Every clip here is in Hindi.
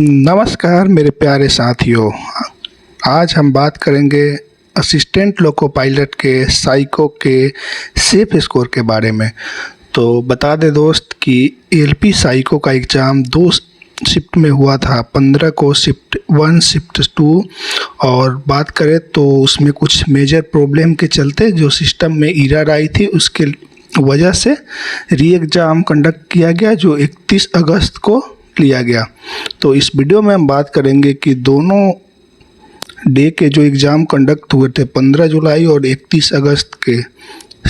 नमस्कार मेरे प्यारे साथियों। आज हम बात करेंगे असिस्टेंट लोको पायलट के साइको के सेफ स्कोर के बारे में। तो बता दें दोस्त कि एलपी साइको का एग्ज़ाम 2 शिफ्ट में हुआ था, 15 को शिफ्ट 1 शिफ्ट 2। और बात करें तो उसमें कुछ मेजर प्रॉब्लम के चलते जो सिस्टम में एरर आई थी उसके वजह से री एग्ज़ाम कंडक्ट किया गया जो 31 अगस्त को लिया गया। तो इस वीडियो में हम बात करेंगे कि दोनों डे के जो एग्ज़ाम कंडक्ट हुए थे 15 जुलाई और 31 अगस्त के,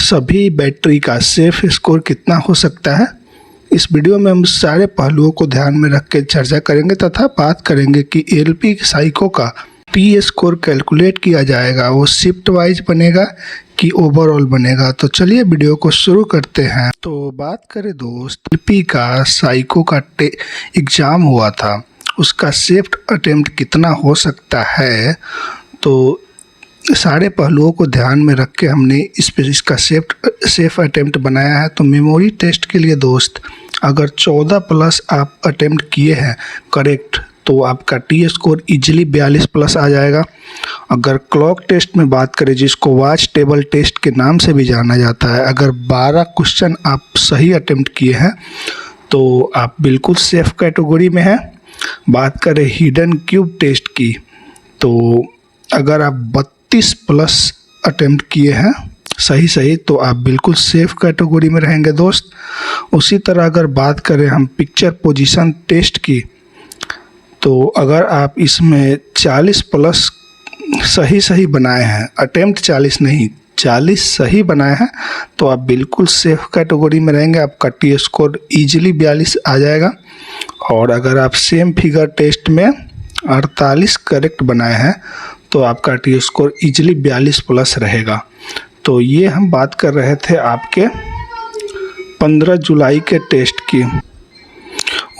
सभी बैटरी का सेफ स्कोर कितना हो सकता है। इस वीडियो में हम सारे पहलुओं को ध्यान में रख के चर्चा करेंगे तथा बात करेंगे कि एलपी साइको का टी स्कोर कैलकुलेट किया जाएगा, वो शिफ्ट वाइज बनेगा कि ओवरऑल बनेगा। तो चलिए वीडियो को शुरू करते हैं। तो बात करें दोस्त, एलपी का साइको का एग्ज़ाम हुआ था, उसका शिफ्ट अटेम्प्ट कितना हो सकता है। तो सारे पहलुओं को ध्यान में रख के हमने इसका सेफ अटेम्प्ट बनाया है। तो मेमोरी टेस्ट के लिए दोस्त, अगर 14+ आप अटेम्प्ट किए हैं करेक्ट तो आपका टी स्कोर इजीली 42+ आ जाएगा। अगर क्लॉक टेस्ट में बात करें, जिसको वॉच टेबल टेस्ट के नाम से भी जाना जाता है, अगर 12 क्वेश्चन आप सही अटेम्प्ट किए हैं तो आप बिल्कुल सेफ कैटेगरी में हैं। बात करें हिडन क्यूब टेस्ट की, तो अगर आप 32+ अटेम्प्ट किए हैं सही तो आप बिल्कुल सेफ कैटेगरी में रहेंगे दोस्त। उसी तरह अगर बात करें हम पिक्चर पोजीशन टेस्ट की, तो अगर आप इसमें 40+ सही बनाए हैं, अटेम्प्ट 40 नहीं 40 सही बनाए हैं, तो आप बिल्कुल सेफ कैटेगरी में रहेंगे, आपका टी स्कोर ईजिली 42 आ जाएगा। और अगर आप सेम फिगर टेस्ट में 48 करेक्ट बनाए हैं तो आपका टी स्कोर ईजिली 42+ रहेगा। तो ये हम बात कर रहे थे आपके 15 जुलाई के टेस्ट की।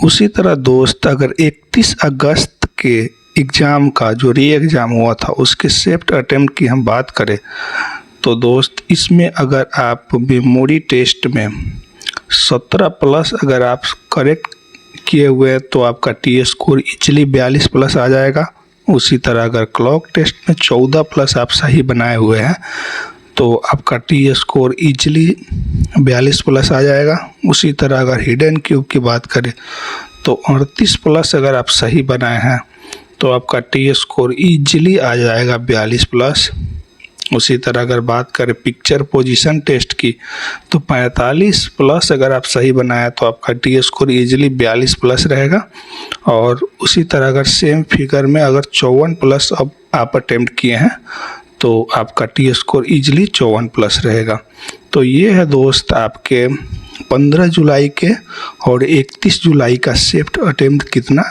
उसी तरह दोस्त, अगर 31 अगस्त के एग्ज़ाम का जो री एग्ज़ाम हुआ था उसके सेफ्ट अटेम्प्ट की हम बात करें तो दोस्त, इसमें अगर आप मेमोरी टेस्ट में 17+ अगर आप करेक्ट किए हुए तो आपका टी स्कोर इजीली 42+ आ जाएगा। उसी तरह अगर क्लॉक टेस्ट में 14+ आप सही बनाए हुए हैं तो आपका टी स्कोर ईजिली 42+ आ जाएगा। उसी तरह अगर हिडन क्यूब की बात करें तो 38+ अगर आप सही बनाए हैं तो आपका टी स्कोर ईजिली आ जाएगा 42+। उसी तरह अगर बात करें पिक्चर पोजीशन टेस्ट की, तो 45+ अगर आप सही बनाए तो आपका टी स्कोर ईजिली 42+ रहेगा। और उसी तरह अगर सेम फिगर में अगर 54+ अब आप अटेम्प्ट किए हैं तो आपका टी स्कोर ईजिली 54+ रहेगा। तो ये है दोस्त आपके 15 जुलाई के और 31 जुलाई का सेफ्ट अटेम्प्ट कितना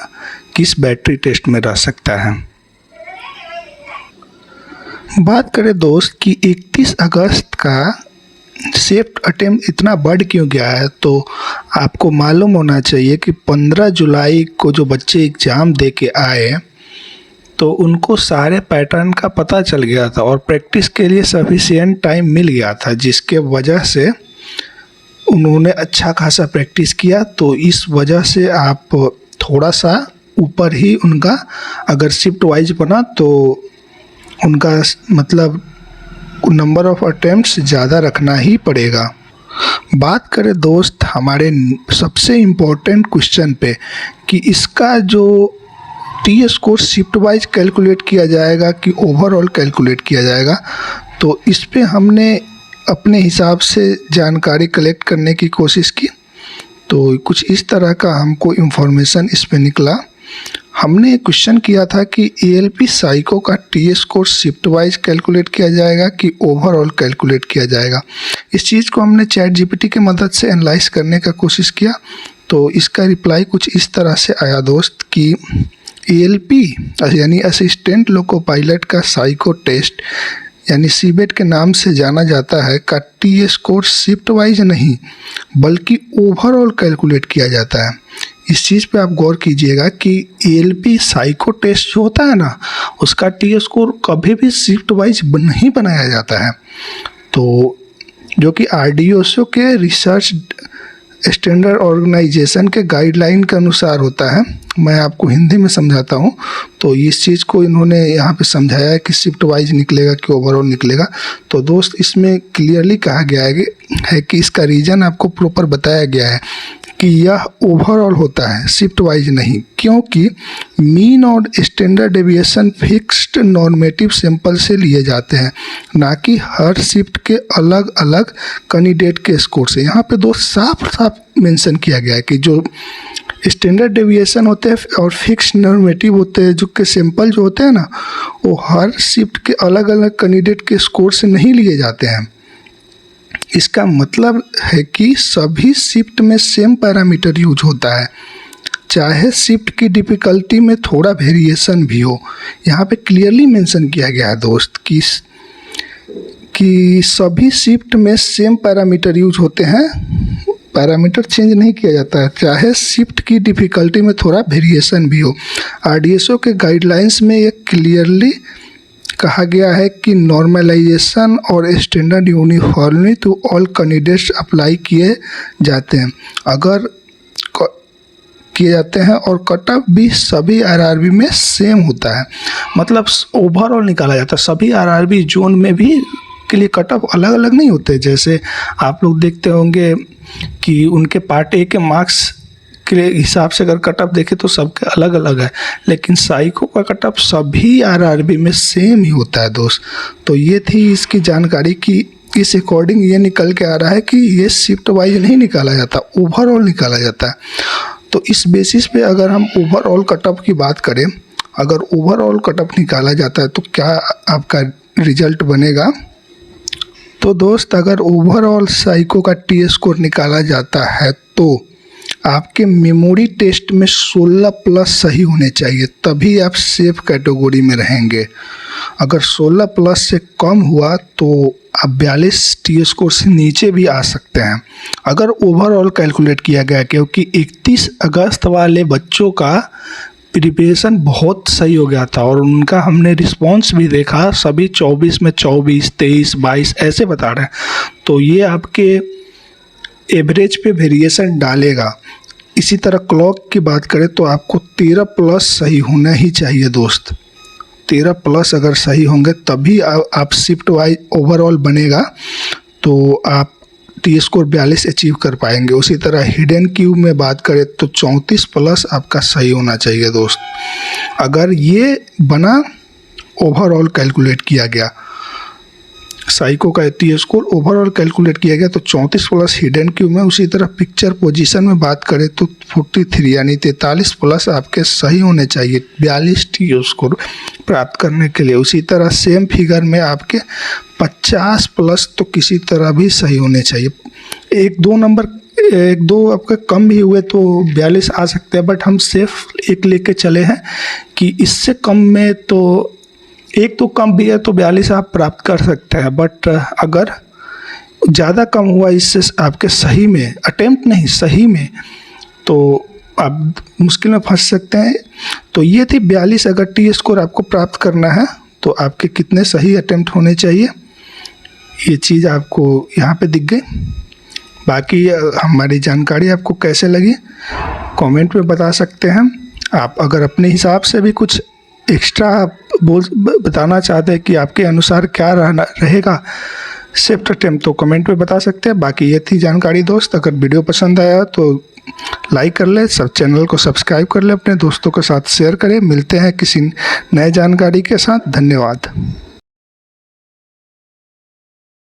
किस बैटरी टेस्ट में रह सकता है। बात करें दोस्त कि 31 अगस्त का सेफ्ट अटेम्प्ट इतना बढ़ क्यों गया है, तो आपको मालूम होना चाहिए कि 15 जुलाई को जो बच्चे एग्ज़ाम दे के आए तो उनको सारे पैटर्न का पता चल गया था और प्रैक्टिस के लिए सफिशिएंट टाइम मिल गया था, जिसके वजह से उन्होंने अच्छा खासा प्रैक्टिस किया। तो इस वजह से आप थोड़ा सा ऊपर ही उनका अगर शिफ्ट वाइज बना तो उनका मतलब नंबर ऑफ अटेम्प्ट्स ज़्यादा रखना ही पड़ेगा। बात करें दोस्त हमारे सबसे इम्पोर्टेंट क्वेश्चन पे कि इसका जो T score shift wise calculate किया जाएगा कि ओवरऑल कैलकुलेट किया जाएगा, तो इस पे हमने अपने हिसाब से जानकारी कलेक्ट करने की कोशिश की। तो कुछ इस तरह का हमको इन्फॉर्मेशन इस पे निकला। हमने क्वेश्चन किया था कि एएलपी साइको का T score shift wise calculate किया जाएगा कि ओवरऑल कैलकुलेट किया जाएगा। इस चीज़ को हमने चैट जीपीटी की मदद से एनालाइज करने का कोशिश किया। तो इसका रिप्लाई कुछ इस तरह से आया दोस्त कि एएलपी यानी असिस्टेंट लोको पायलट का साइको टेस्ट यानी सीबेट के नाम से जाना जाता है का टी स्कोर शिफ्ट वाइज नहीं बल्कि ओवरऑल कैलकुलेट किया जाता है। इस चीज़ पे आप गौर कीजिएगा कि एएलपी साइको टेस्ट जो होता है ना, उसका टी स्कोर कभी भी शिफ्ट वाइज नहीं बनाया जाता है। तो जो कि आरडीओ के रिसर्च स्टैंडर्ड ऑर्गेनाइजेशन के गाइडलाइन के अनुसार होता है। मैं आपको हिंदी में समझाता हूँ। तो इस चीज़ को इन्होंने यहाँ पे समझाया है कि शिफ्ट वाइज निकलेगा कि ओवरऑल निकलेगा। तो दोस्त इसमें क्लियरली कहा गया है कि इसका रीज़न आपको प्रॉपर बताया गया है कि यह ओवरऑल होता है, शिफ्ट वाइज नहीं, क्योंकि मीन और standard deviation fixed normative sample से लिए जाते हैं, ना कि हर शिफ्ट के अलग अलग कैंडिडेट के स्कोर से। यहाँ पे दोस्त साफ साफ मेंशन किया गया है कि जो स्टैंडर्ड डेविएशन होते हैं और फिक्स्ड नॉर्मेटिव होते हैं, जो के सैंपल जो होते हैं ना, वो हर शिफ्ट के अलग अलग कैंडिडेट के स्कोर से नहीं लिए जाते हैं। इसका मतलब है कि सभी शिफ्ट में सेम पैरामीटर यूज होता है, चाहे शिफ्ट की डिफ़िकल्टी में थोड़ा वेरिएशन भी हो। यहाँ पे क्लियरली मेंशन किया गया है दोस्त कि सभी शिफ्ट में सेम पैरामीटर यूज होते हैं, पैरामीटर चेंज नहीं किया जाता है, चाहे शिफ्ट की डिफ़िकल्टी में थोड़ा वेरिएशन भी हो। RDSO के गाइडलाइंस में ये क्लियरली कहा गया है कि नॉर्मलाइजेशन और standard uniformly to all candidates apply किए जाते हैं और कट ऑफ भी सभी RRB में सेम होता है। मतलब ओवरऑल निकाला जाता है। सभी RRB जोन में भी के लिए कट ऑफ अलग अलग नहीं होते। जैसे आप लोग देखते होंगे कि उनके पार्ट ए के मार्क्स के हिसाब से अगर कट ऑफ देखें तो सबके अलग अलग है, लेकिन साइको का कट ऑफ सभी RRB में सेम ही होता है दोस्त। तो ये थी इसकी जानकारी कि इस अकॉर्डिंग ये निकल के आ रहा है कि ये शिफ्ट वाइज नहीं निकाला जाता, ओवरऑल निकाला जाता है। तो इस बेसिस पे अगर हम ओवरऑल कट ऑफ की बात करें, अगर ओवरऑल कट ऑफ निकाला जाता है तो क्या आपका रिजल्ट बनेगा। तो दोस्त अगर ओवरऑल साइको का टी स्कोर निकाला जाता है तो आपके मेमोरी टेस्ट में 16+ सही होने चाहिए, तभी आप सेफ कैटेगरी में रहेंगे। अगर 16+ से कम हुआ तो आप 42 टी स्कोर से नीचे भी आ सकते हैं। अगर ओवरऑल कैलकुलेट किया गया, क्योंकि 31 अगस्त वाले बच्चों का प्रिपरेशन बहुत सही हो गया था और उनका हमने रिस्पॉन्स भी देखा, सभी 24 में 24, 23, 22 ऐसे बता रहे हैं। तो ये आपके एवरेज पे वेरिएशन डालेगा। इसी तरह क्लॉक की बात करें तो आपको 13+ सही होना ही चाहिए दोस्त। 13+ अगर सही होंगे तभी आप शिफ्ट वाइज ओवरऑल बनेगा, तो आप टी स्कोर 42 अचीव कर पाएंगे। उसी तरह हिडन क्यू में बात करें तो 34+ आपका सही होना चाहिए दोस्त। अगर ये बना, ओवरऑल कैलकुलेट किया गया, साइको का टी स्कोर ओवरऑल कैलकुलेट किया गया तो 34+ हिडन क्यू में। उसी तरह पिक्चर पोजीशन में बात करें तो 43 यानी 43+ आपके सही होने चाहिए 42 टी स्कोर प्राप्त करने के लिए। उसी तरह सेम फिगर में आपके 50+ तो किसी तरह भी सही होने चाहिए। एक दो आपके कम भी हुए तो 42 आ सकते हैं, बट हम सेफ एक लेके चले हैं कि इससे कम में तो एक तो कम भी है तो 42 आप प्राप्त कर सकते हैं। बट अगर ज़्यादा कम हुआ इससे आपके सही में, अटेम्प्ट नहीं सही में, तो आप मुश्किल में फंस सकते हैं। तो ये थी 42 अगर टी स्कोर आपको प्राप्त करना है तो आपके कितने सही अटेम्प्ट होने चाहिए, ये चीज़ आपको यहाँ पे दिख गई। बाकी हमारी जानकारी आपको कैसे लगी कमेंट में बता सकते हैं। आप अगर अपने हिसाब से भी कुछ एक्स्ट्रा बताना चाहते हैं कि आपके अनुसार क्या रहेगा शिफ्ट अटेम्प्ट, तो कमेंट में बता सकते हैं। बाकी ये थी जानकारी दोस्त। अगर वीडियो पसंद आया तो लाइक कर ले, सब चैनल को सब्सक्राइब कर ले, अपने दोस्तों के साथ शेयर करें। मिलते हैं किसी नए जानकारी के साथ। धन्यवाद।